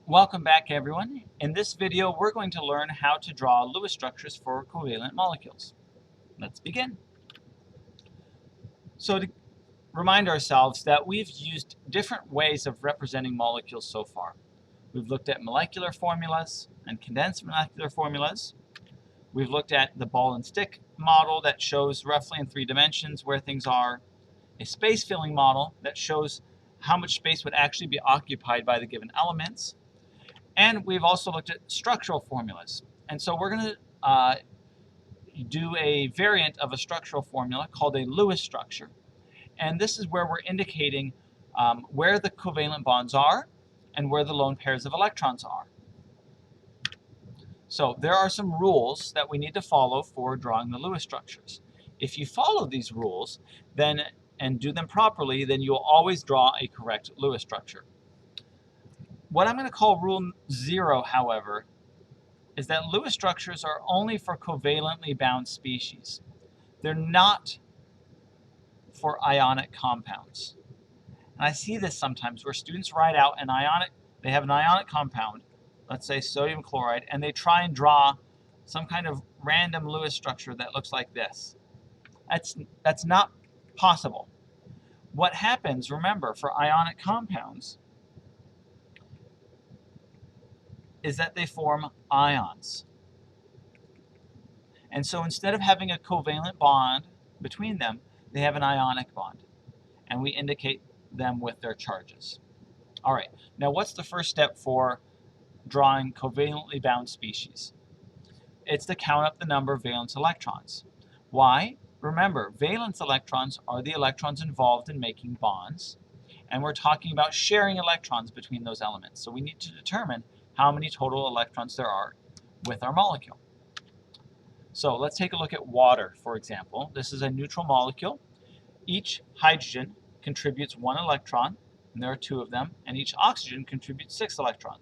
Welcome back, everyone. In this video, we're going to learn how to draw Lewis structures for covalent molecules. Let's begin. So to remind ourselves that we've used different ways of representing molecules so far. We've looked at molecular formulas and condensed molecular formulas. We've looked at the ball and stick model that shows roughly in 3 dimensions where things are, a space-filling model that shows how much space would actually be occupied by the given elements. And we've also looked at structural formulas. And so we're going to do a variant of a structural formula called a Lewis structure. And this is where we're indicating where the covalent bonds are and where the lone pairs of electrons are. So there are some rules that we need to follow for drawing the Lewis structures. If you follow these rules and do them properly, then you'll always draw a correct Lewis structure. What I'm going to call rule 0, however, is that Lewis structures are only for covalently bound species. They're not for ionic compounds. And I see this sometimes where students write out they have an ionic compound, let's say sodium chloride, and they try and draw some kind of random Lewis structure that looks like this. That's not possible. What happens, remember, for ionic compounds is that they form ions. And so instead of having a covalent bond between them, they have an ionic bond. And we indicate them with their charges. All right, now what's the first step for drawing covalently bound species? It's to count up the number of valence electrons. Why? Remember, valence electrons are the electrons involved in making bonds, and we're talking about sharing electrons between those elements. So we need to determine how many total electrons there are with our molecule. So let's take a look at water, for example. This is a neutral molecule. Each hydrogen contributes 1 electron, and there are 2 of them, and each oxygen contributes 6 electrons.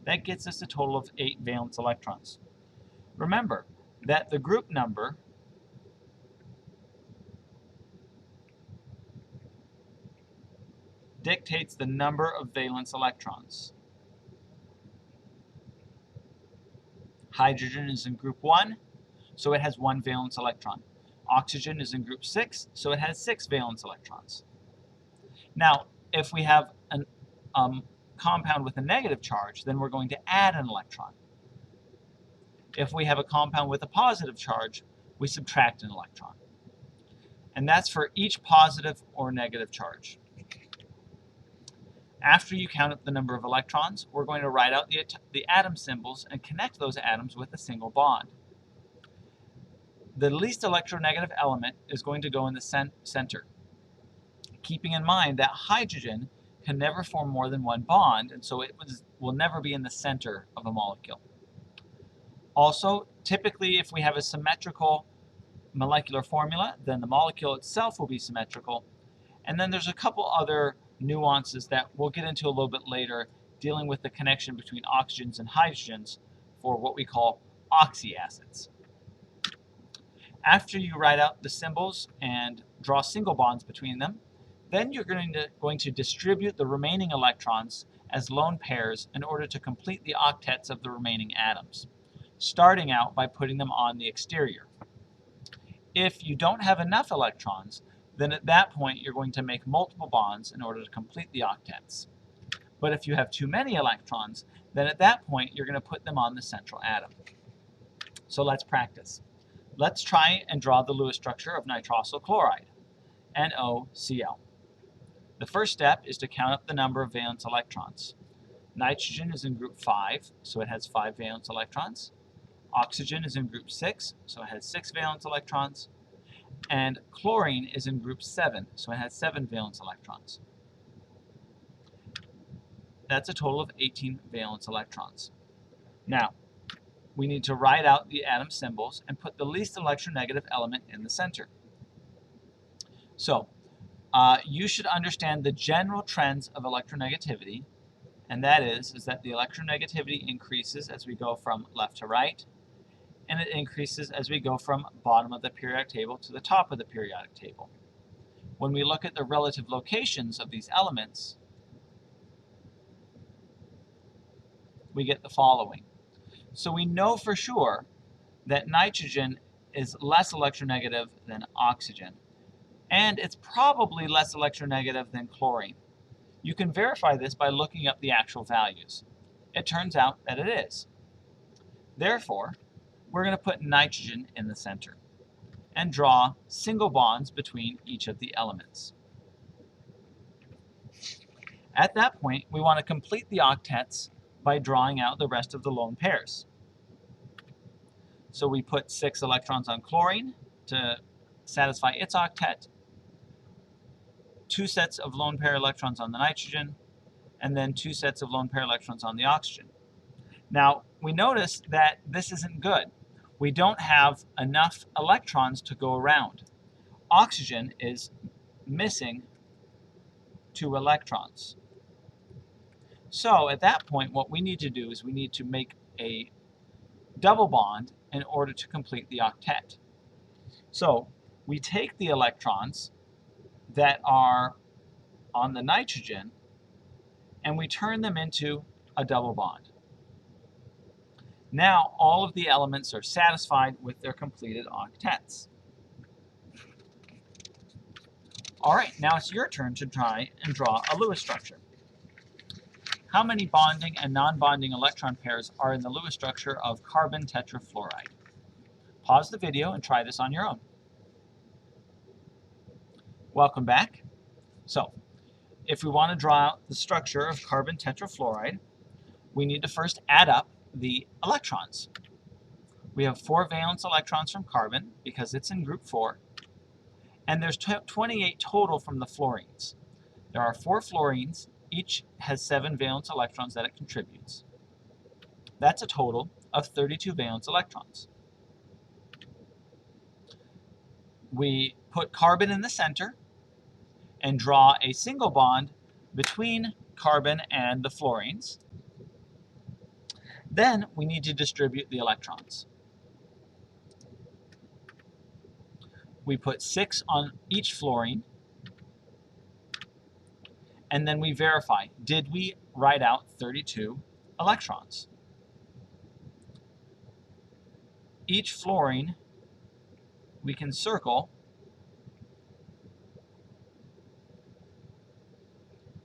That gets us a total of 8 valence electrons. Remember that the group number dictates the number of valence electrons. Hydrogen is in group 1, so it has 1 valence electron. Oxygen is in group 6, so it has 6 valence electrons. Now, if we have a compound with a negative charge, then we're going to add an electron. If we have a compound with a positive charge, we subtract an electron. And that's for each positive or negative charge. After you count up the number of electrons, we're going to write out the atom symbols and connect those atoms with a single bond. The least electronegative element is going to go in the center, keeping in mind that hydrogen can never form more than 1 bond, and so it will never be in the center of a molecule. Also, typically if we have a symmetrical molecular formula, then the molecule itself will be symmetrical. And then there's a couple other nuances that we'll get into a little bit later, dealing with the connection between oxygens and hydrogens for what we call oxyacids. After you write out the symbols and draw single bonds between them, then you're going to distribute the remaining electrons as lone pairs in order to complete the octets of the remaining atoms, starting out by putting them on the exterior. If you don't have enough electrons, then at that point you're going to make multiple bonds in order to complete the octets. But if you have too many electrons, then at that point you're going to put them on the central atom. So let's practice. Let's try and draw the Lewis structure of nitrosyl chloride, NaCl. The first step is to count up the number of valence electrons. Nitrogen is in group 5, so it has 5 valence electrons. Oxygen is in group 6, so it has 6 valence electrons. And chlorine is in group 7, so it has 7 valence electrons. That's a total of 18 valence electrons. Now, we need to write out the atom symbols and put the least electronegative element in the center. So, you should understand the general trends of electronegativity, and that is that the electronegativity increases as we go from left to right, and it increases as we go from bottom of the periodic table to the top of the periodic table. When we look at the relative locations of these elements, we get the following. So we know for sure that nitrogen is less electronegative than oxygen, and it's probably less electronegative than chlorine. You can verify this by looking up the actual values. It turns out that it is. Therefore, we're going to put nitrogen in the center and draw single bonds between each of the elements. At that point, we want to complete the octets by drawing out the rest of the lone pairs. So we put 6 electrons on chlorine to satisfy its octet, 2 sets of lone pair electrons on the nitrogen, and then 2 sets of lone pair electrons on the oxygen. Now, we notice that this isn't good. We don't have enough electrons to go around. Oxygen is missing 2 electrons. So at that point, what we need to do is we need to make a double bond in order to complete the octet. So we take the electrons that are on the nitrogen and we turn them into a double bond. Now all of the elements are satisfied with their completed octets. Alright, now it's your turn to try and draw a Lewis structure. How many bonding and non-bonding electron pairs are in the Lewis structure of carbon tetrafluoride? Pause the video and try this on your own. Welcome back. So, if we want to draw out the structure of carbon tetrafluoride, we need to first add up the electrons. We have 4 valence electrons from carbon because it's in group 4, and there's 28 total from the fluorines. There are 4 fluorines, each has 7 valence electrons that it contributes. That's a total of 32 valence electrons. We put carbon in the center and draw a single bond between carbon and the fluorines. Then we need to distribute the electrons. We put 6 on each fluorine, and then we verify, did we write out 32 electrons? Each fluorine we can circle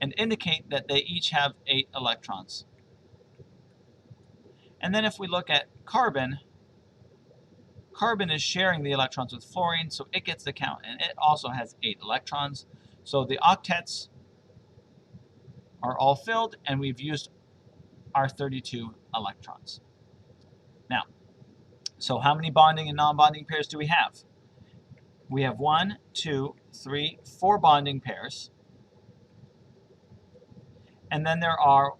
and indicate that they each have 8 electrons. And then if we look at carbon, carbon is sharing the electrons with fluorine, so it gets the count, and it also has 8 electrons. So the octets are all filled, and we've used our 32 electrons. Now, so how many bonding and non-bonding pairs do we have? We have 1, 2, 3, 4 bonding pairs, and then there are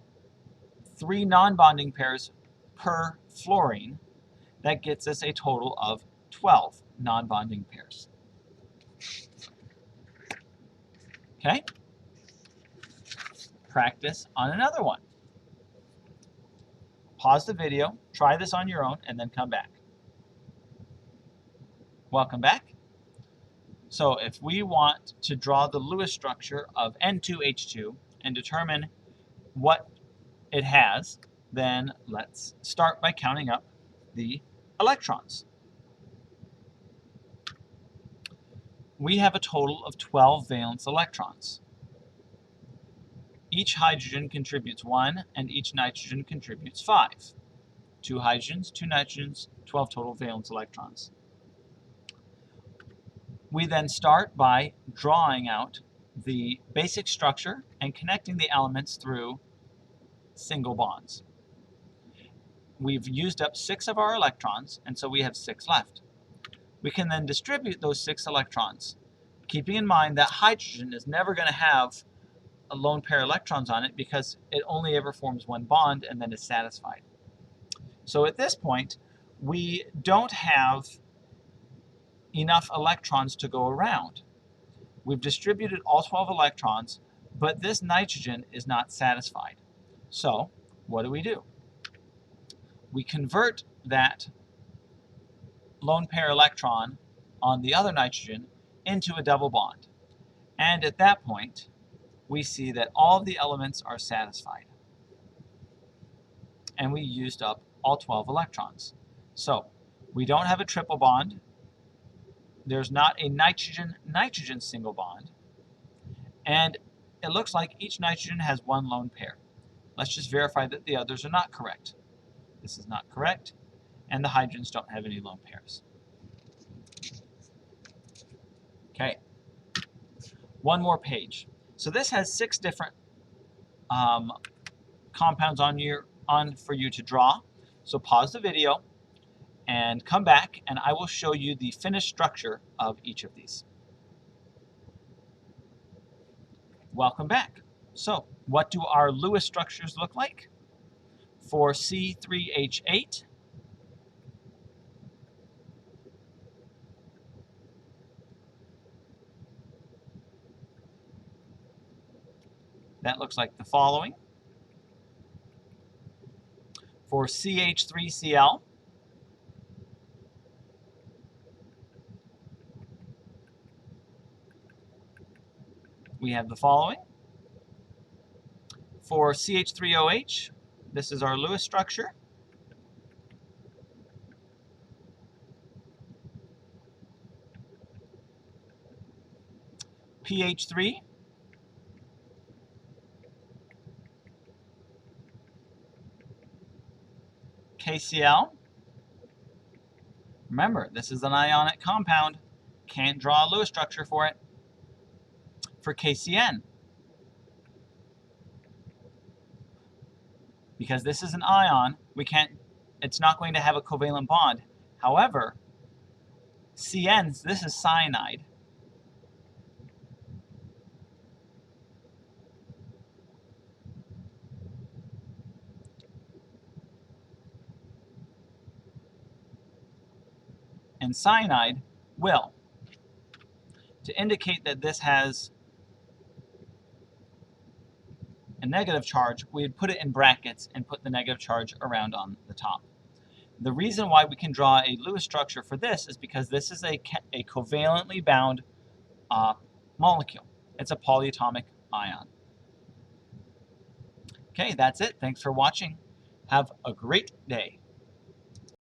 3 non-bonding pairs per fluorine. That gets us a total of 12 non-bonding pairs. Okay? Practice on another one. Pause the video, try this on your own, and then come back. Welcome back. So if we want to draw the Lewis structure of N2H2 and determine what it has, then let's start by counting up the electrons. We have a total of 12 valence electrons. Each hydrogen contributes 1, and each nitrogen contributes 5. 2 hydrogens, 2 nitrogens, 12 total valence electrons. We then start by drawing out the basic structure and connecting the elements through single bonds. We've used up 6 of our electrons, and so we have 6 left. We can then distribute those 6 electrons, keeping in mind that hydrogen is never going to have a lone pair electrons on it because it only ever forms 1 bond and then is satisfied. So at this point, we don't have enough electrons to go around. We've distributed all 12 electrons, but this nitrogen is not satisfied. So what do? We convert that lone pair electron on the other nitrogen into a double bond. And at that point, we see that all of the elements are satisfied. and we used up all 12 electrons. So we don't have a triple bond. There's not a nitrogen-nitrogen single bond. And it looks like each nitrogen has one lone pair. Let's just verify that the others are not correct. This is not correct, and the hydrogens don't have any lone pairs. Okay, one more page. So this has 6 different compounds on for you to draw. So pause the video and come back, and I will show you the finished structure of each of these. Welcome back. So what do our Lewis structures look like? For C3H8, that looks like the following. For CH3Cl, we have the following. For CH3OH, this is our Lewis structure. pH3, KCl. Remember, this is an ionic compound. Can't draw a Lewis structure for it. For KCN, because this is an ion, it's not going to have a covalent bond. However, CNs, this is cyanide. And cyanide will. To indicate that this has a negative charge, we would put it in brackets and put the negative charge around on the top. The reason why we can draw a Lewis structure for this is because this is a covalently bound molecule. It's a polyatomic ion. Okay, that's it. Thanks for watching. Have a great day.